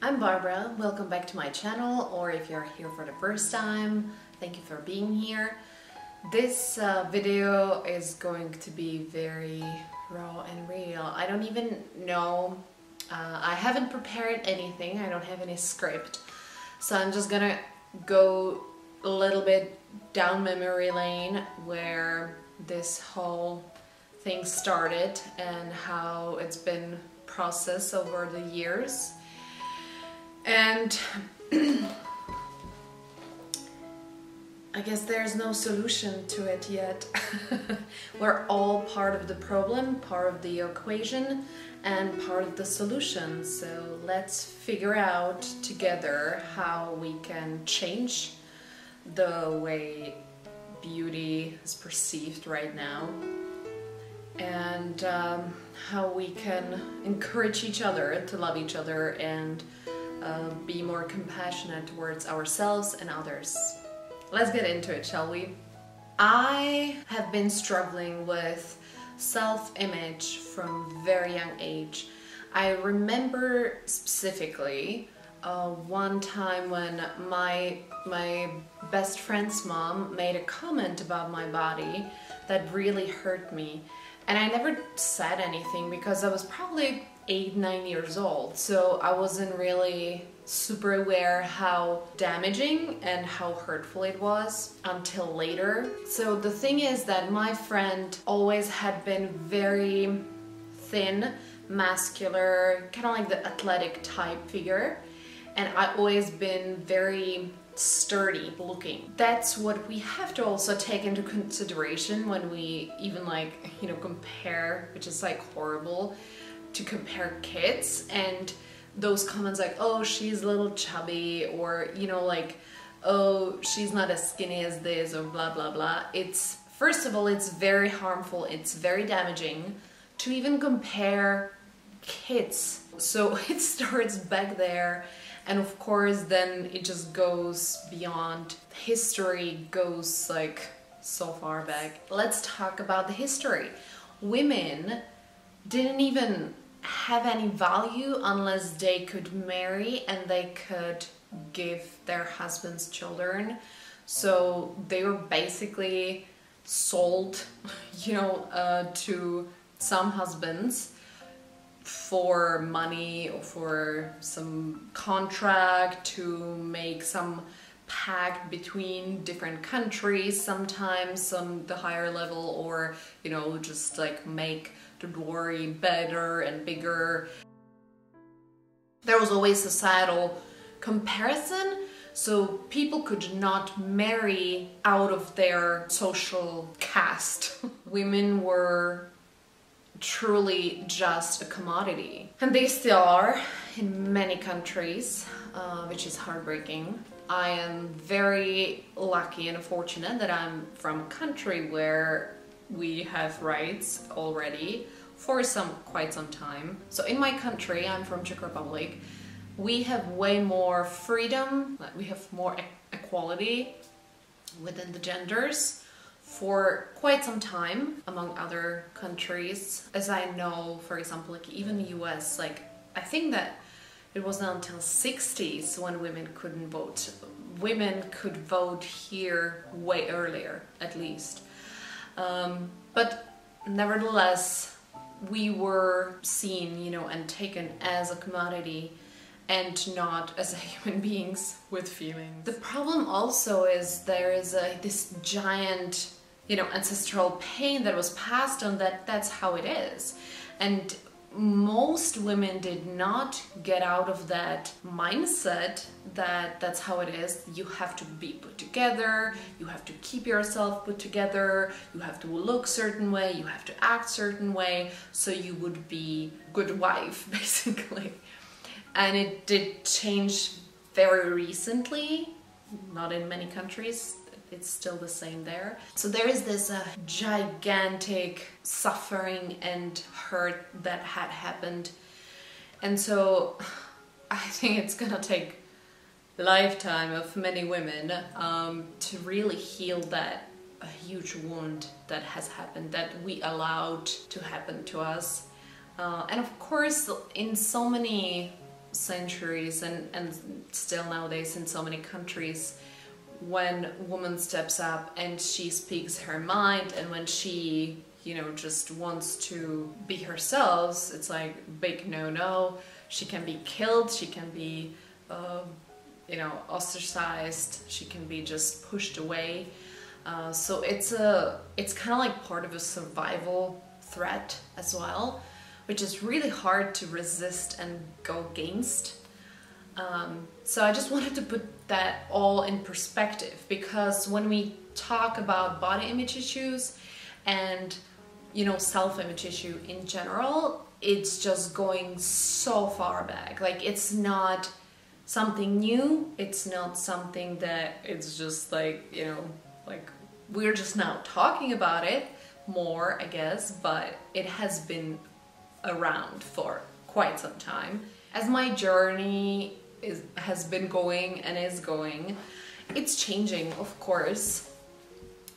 I'm Barbara, welcome back to my channel, or if you're here for the first time, thank you for being here. This video is going to be very raw and real. I don't even know, I haven't prepared anything, I don't have any script, so I'm just gonna go a little bit down memory lane where this whole thing started and how it's been processed over the years. And I guess there's no solution to it yet. We're all part of the problem, part of the equation, and part of the solution. So let's figure out together how we can change the way beauty is perceived right now, and how we can encourage each other to love each other and be more compassionate towards ourselves and others. Let's get into it, shall we? I have been struggling with self-image from very young age. I remember specifically one time when my best friend's mom made a comment about my body that really hurt me. And I never said anything because I was probably 8-9 years old, so I wasn't really super aware how damaging and how hurtful it was until later. So the thing is that my friend always had been very thin, muscular, kind of like the athletic type figure, and I always been very sturdy looking. That's what we have to also take into consideration when we even compare, which is like horrible to compare kids, and those comments like, oh, she's a little chubby, or oh, she's not as skinny as this, or blah blah blah. It's, first of all, it's very harmful, it's very damaging to even compare kids. So it starts back there, and of course then it just goes beyond. History goes like so far back. Let's talk about the history. Women didn't even have any value unless they could marry and they could give their husbands children. So they were basically sold, to some husbands for money or for some contract to make some pact between different countries, sometimes on the higher level, or just like make the glory better and bigger. There was always societal comparison, so people could not marry out of their social caste. Women were truly just a commodity, and they still are in many countries, which is heartbreaking. I am very lucky and fortunate that I'm from a country where we have rights already for quite some time. So in my country, I'm from Czech Republic, we have way more freedom, we have more equality within the genders for quite some time among other countries. As I know, for example, even the US, I think that it was not until 60s when women couldn't vote. Women could vote here way earlier, at least. But nevertheless, we were seen, and taken as a commodity and not as human beings with feelings. The problem also is there is this giant, ancestral pain that was passed on, that's how it is. And most women did not get out of that mindset that that's how it is. You have to be put together, you have to keep yourself put together, you have to look certain way, you have to act certain way, so you would be good wife, basically. And it did change very recently, not in many countries. It's still the same there. So there is this gigantic suffering and hurt that had happened. And so I think it's gonna take a lifetime of many women to really heal that huge wound that has happened, that we allowed to happen to us. And of course, in so many centuries and still nowadays in so many countries, when a woman steps up and she speaks her mind, and when she, you know, just wants to be herself, it's like big no. She can be killed, she can be you know, ostracized, she can be just pushed away. So it's kind of like part of a survival threat as well, which is really hard to resist and go against. So I just wanted to put that all in perspective, because when we talk about body image issues and, you know, self-image issue in general, it's just going so far back. Like, it's not something new, it's not something that it's just like, you know, like we're just now talking about it more, I guess, but it has been around for quite some time. As my journey has been going and is going, it's changing, of course.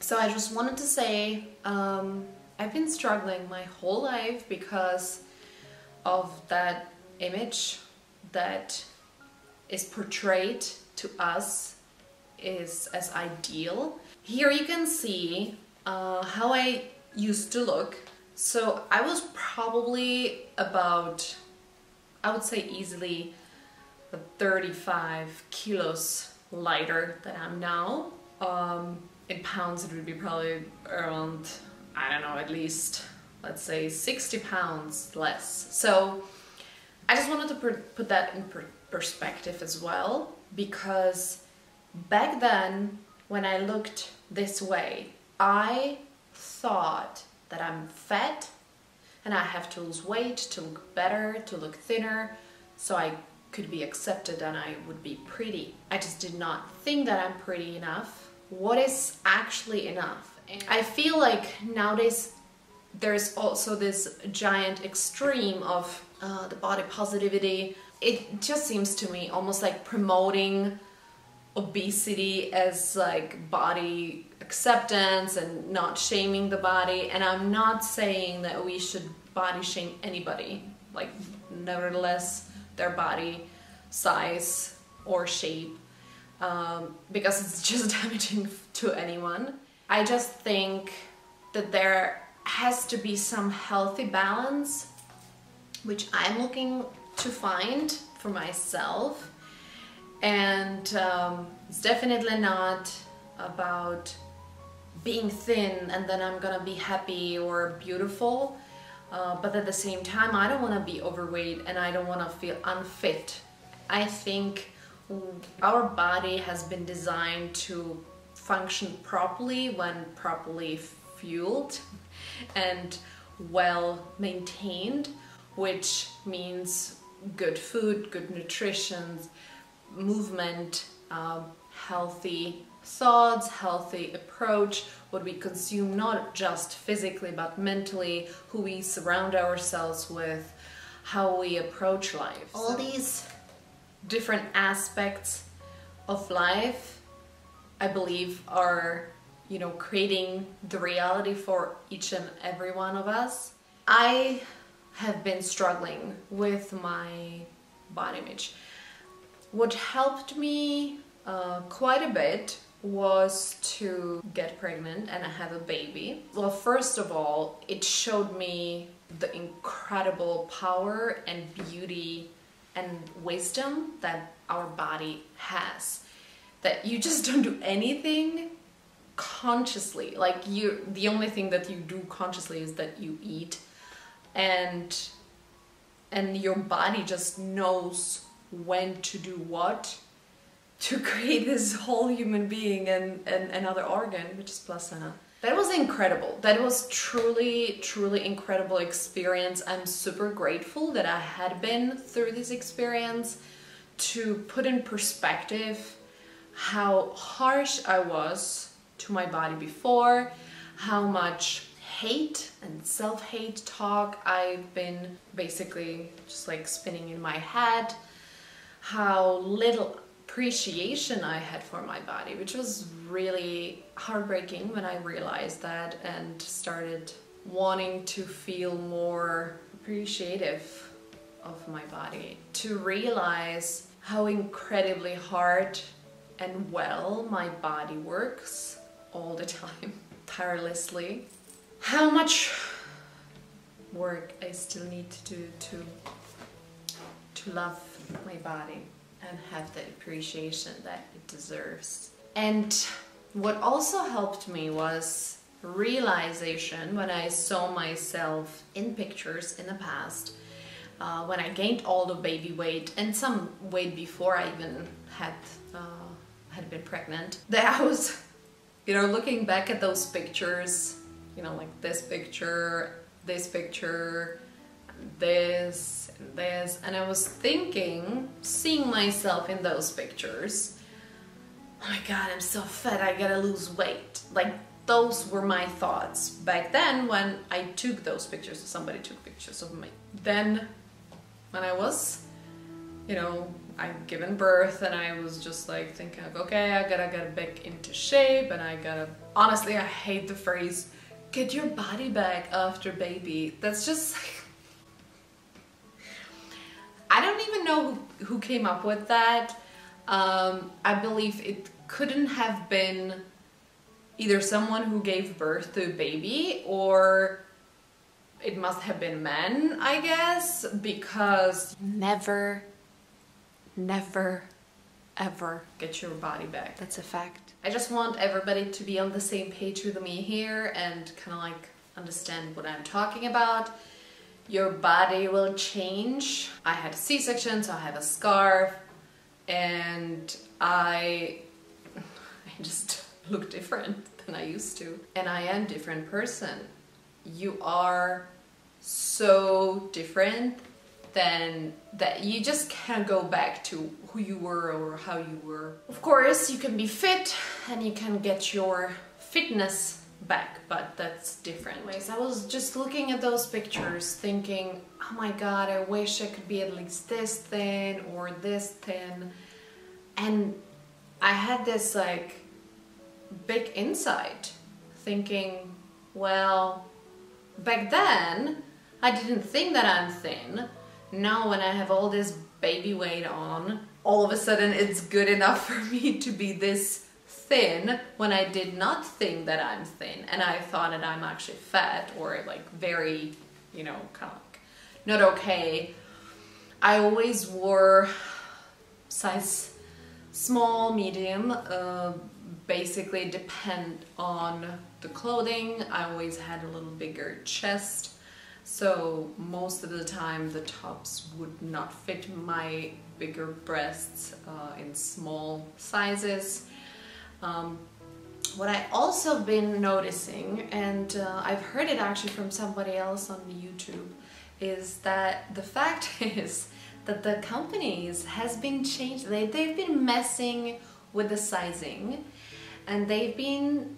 So I just wanted to say, I've been struggling my whole life because of that image that is portrayed to us is as ideal. Here you can see how I used to look. So I was probably about, I would say easily 35 kilos lighter than I'm now. In pounds it would be probably around, I don't know, at least, let's say 60 pounds less. So I just wanted to put that in perspective as well, because back then when I looked this way, I thought that I'm fat and I have to lose weight to look better, to look thinner, so I could be accepted and I would be pretty. I just did not think that I'm pretty enough. What is actually enough? And I feel like nowadays there's also this giant extreme of the body positivity. It just seems to me almost like promoting obesity as like body acceptance and not shaming the body. And I'm not saying that we should body shame anybody, like nevertheless their body size or shape, because it's just damaging to anyone. I just think that there has to be some healthy balance, which I'm looking to find for myself. And it's definitely not about being thin and then I'm gonna be happy or beautiful, but at the same time I don't want to be overweight and I don't want to feel unfit. I think our body has been designed to function properly when properly fueled and well maintained, which means good food, good nutrition, movement, healthy thoughts, healthy approach, what we consume, not just physically but mentally, who we surround ourselves with, how we approach life. All these different aspects of life, I believe, are, you know, creating the reality for each and every one of us. I have been struggling with my body image. What helped me quite a bit was to get pregnant and have a baby. Well, first of all, it showed me the incredible power and beauty and wisdom that our body has. That you just don't do anything consciously. Like, the only thing that you do consciously is that you eat, and your body just knows when to do what to create this whole human being and another organ, which is placenta. That was incredible. That was truly, truly incredible experience. I'm super grateful that I had been through this experience to put in perspective how harsh I was to my body before, how much hate and self-hate talk I've been basically just like spinning in my head, how little appreciation I had for my body, which was really heartbreaking when I realized that and started wanting to feel more appreciative of my body, to realize how incredibly hard and well my body works all the time, tirelessly. How much work I still need to do to love my body and have the appreciation that it deserves. And what also helped me was realization when I saw myself in pictures in the past, when I gained all the baby weight and some weight before I even had been pregnant, that I was, you know, looking back at those pictures, you know, like this picture, this, and I was thinking, seeing myself in those pictures, oh my god, I'm so fat, I gotta lose weight. Like, those were my thoughts back then when I took those pictures. Somebody took pictures of me. Then when I was, you know, I'd given birth and I was just like thinking of, okay, I gotta get back into shape and I gotta, honestly, I hate the phrase, get your body back after baby. That's just like, I don't even know who came up with that. I believe it couldn't have been either someone who gave birth to a baby, or it must have been men, I guess, because never, ever get your body back. That's a fact. I just want everybody to be on the same page with me here and kind of like understand what I'm talking about. Your body will change. I had a C-section, so I have a scarf, and I just look different than I used to. And I am a different person. You are so different than that. You just can't go back to who you were or how you were. Of course, you can be fit and you can get your fitness back, but that's different. Anyways, I was just looking at those pictures thinking, oh my god, I wish I could be at least this thin or this thin. And I had this like big insight thinking, well, back then I didn't think that I'm thin. Now when I have all this baby weight on, all of a sudden it's good enough for me to be this thin when I did not think that I'm thin, and I thought that I'm actually fat or like very, you know, kind of like not okay. I always wore size small, medium, basically depend on the clothing. I always had a little bigger chest, so most of the time the tops would not fit my bigger breasts in small sizes. What I also been noticing, and I've heard it actually from somebody else on YouTube, is that the fact is that the companies has been changed. They've been messing with the sizing, and they've been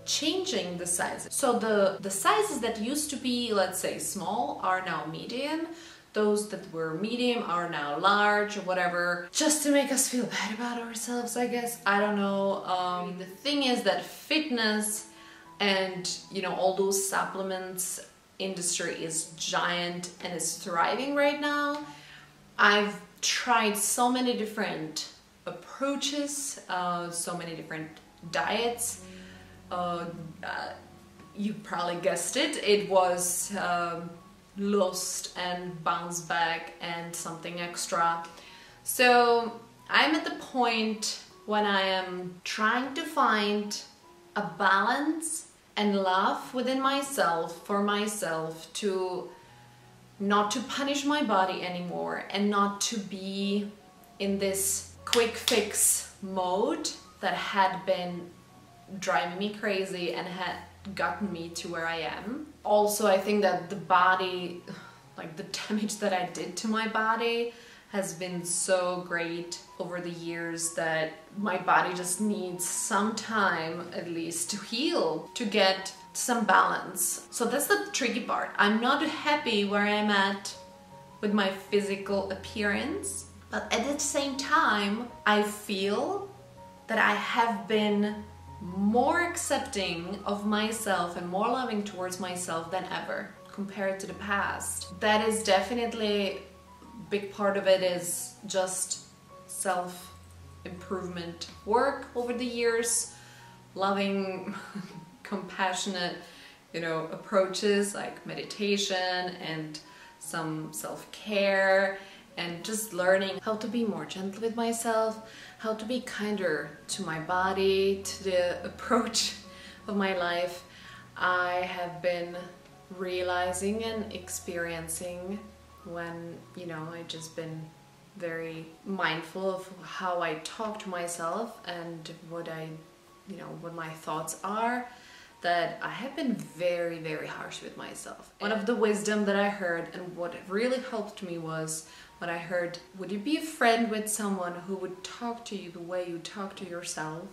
changing the sizes. So the sizes that used to be, let's say, small are now medium. Those that were medium are now large or whatever, just to make us feel bad about ourselves, I guess. I don't know. The thing is that fitness and, you know, all those supplements industry is giant and is thriving right now. I've tried so many different approaches, so many different diets. You probably guessed it. It was lost and bounce back and something extra. So I'm at the point when I am trying to find a balance and love within myself, for myself, to not to punish my body anymore and not to be in this quick fix mode that had been driving me crazy and had gotten me to where I am. Also, I think that the body, like the damage that I did to my body has been so great over the years that my body just needs some time at least to heal, to get some balance. So that's the tricky part. I'm not happy where I'm at with my physical appearance, but at the same time I feel that I have been more accepting of myself and more loving towards myself than ever compared to the past. That is definitely big part of it is just self-improvement work over the years, loving, compassionate, approaches like meditation and some self-care, and just learning how to be more gentle with myself, how to be kinder to my body, to the approach of my life. I have been realizing and experiencing when, I just been very mindful of how I talk to myself and what my thoughts are, that I have been very, very harsh with myself. One of the wisdom that I heard, and what really helped me, was when I heard, would you be a friend with someone who would talk to you the way you talk to yourself?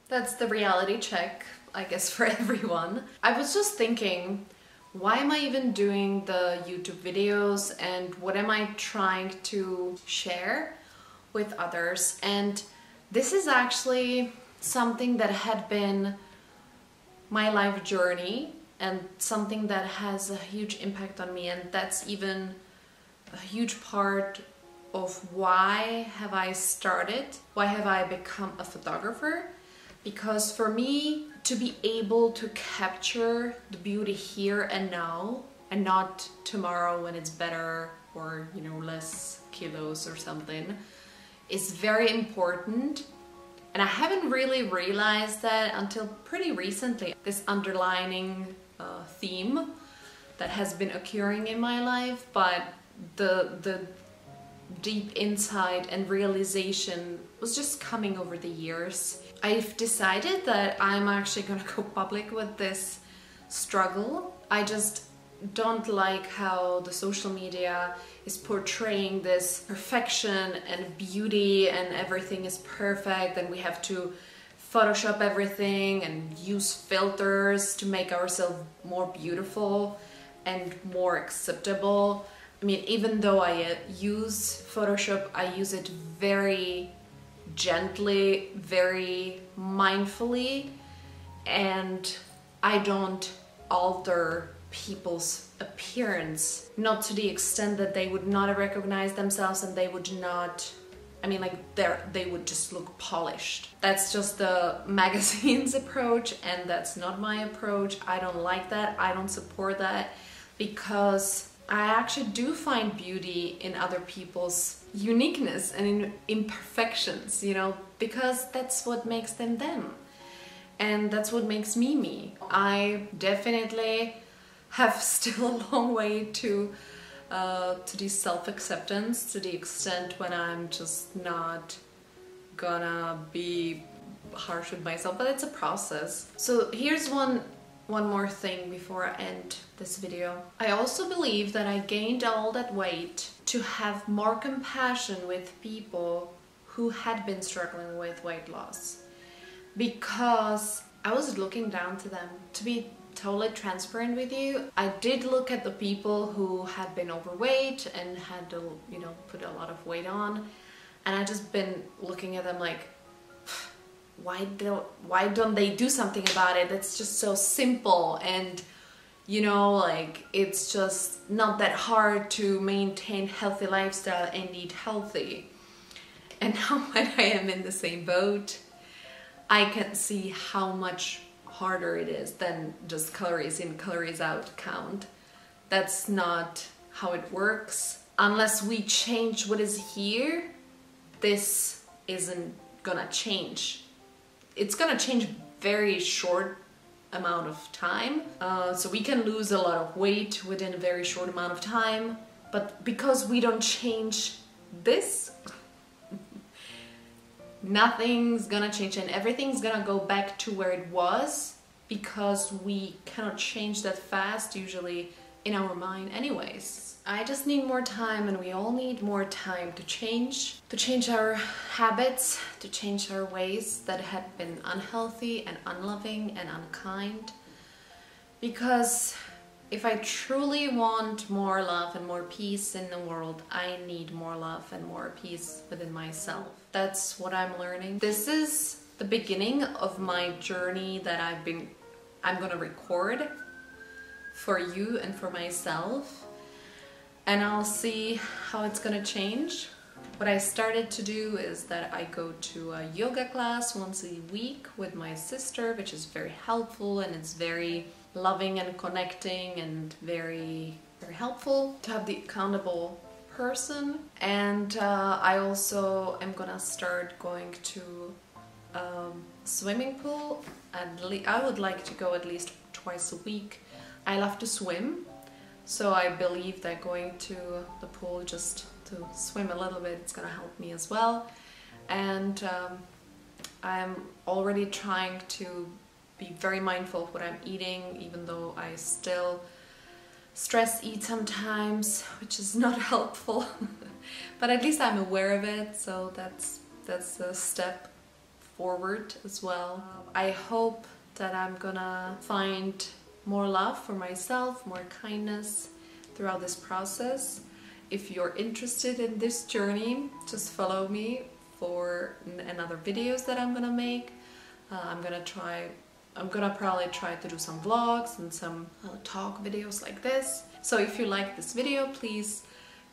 That's the reality check, I guess, for everyone. I was just thinking, why am I even doing the YouTube videos, and what am I trying to share with others? And this is actually something that had been my life journey and something that has a huge impact on me, and that's even a huge part of why have I become a photographer. Because for me, to be able to capture the beauty here and now, and not tomorrow when it's better or less kilos or something, is very important. And I haven't really realized that until pretty recently. This underlining theme that has been occurring in my life, but the deep insight and realization was just coming over the years. I've decided that I'm actually gonna go public with this struggle. I just don't like how the social media is portraying this perfection and beauty and everything is perfect and we have to Photoshop everything and use filters to make ourselves more beautiful and more acceptable. I mean, even though I use Photoshop, I use it very gently, very mindfully, and I don't alter people's appearance, not to the extent that they would not recognize themselves and they would not, they would just look polished. That's just the magazine's approach, and that's not my approach. I don't like that. I don't support that, because I actually do find beauty in other people's uniqueness and in imperfections, because that's what makes them them. And that's what makes me me. I definitely have still a long way to the self-acceptance, to the extent when I'm just not gonna be harsh with myself, but it's a process. So here's one more thing before I end this video. I also believe that I gained all that weight to have more compassion with people who had been struggling with weight loss, because I was looking down to them. To be totally transparent with you, I did look at the people who had been overweight and had to, put a lot of weight on, and I just been looking at them like, why don't they do something about it? It's just so simple, and it's just not that hard to maintain healthy lifestyle and eat healthy. And now when I am in the same boat, I can see how much harder it is than just calories in, calories out count. That's not how it works. Unless we change what is here, this isn't gonna change. It's gonna change very short amount of time. So we can lose a lot of weight within a very short amount of time, but because we don't change this, nothing's gonna change, and everything's gonna go back to where it was, because we cannot change that fast usually in our mind anyways. I just need more time, and we all need more time to change our habits, to change our ways that had been unhealthy and unloving and unkind. Because if I truly want more love and more peace in the world, I need more love and more peace within myself. That's what I'm learning. This is the beginning of my journey that I've been I'm gonna record for you and for myself, and I'll see how it's gonna change. What I started to do is that I go to a yoga class once a week with my sister, which is very helpful, and it's very loving and connecting and very, very helpful to have the accountable person. And I also am gonna start going to swimming pool. I would like to go at least twice a week. I love to swim, so I believe that going to the pool just to swim a little bit, it's gonna help me as well. And I'm already trying to be very mindful of what I'm eating, even though I still stress eat sometimes, which is not helpful. But at least I'm aware of it, so that's a step forward as well. I hope that I'm gonna find more love for myself, more kindness throughout this process. If you're interested in this journey, just follow me for another videos that I'm gonna make. I'm gonna probably try to do some vlogs and some talk videos like this. So if you like this video, please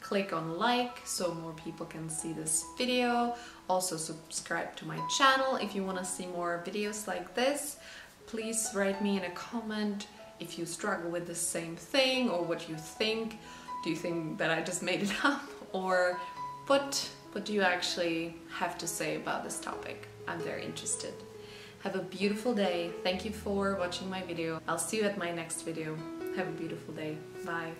click on like so more people can see this video. Also subscribe to my channel if you want to see more videos like this. Please write me in a comment if you struggle with the same thing, or what you think. Do you think that I just made it up, or what do you actually have to say about this topic? I'm very interested. Have a beautiful day. Thank you for watching my video. I'll see you at my next video. Have a beautiful day. Bye.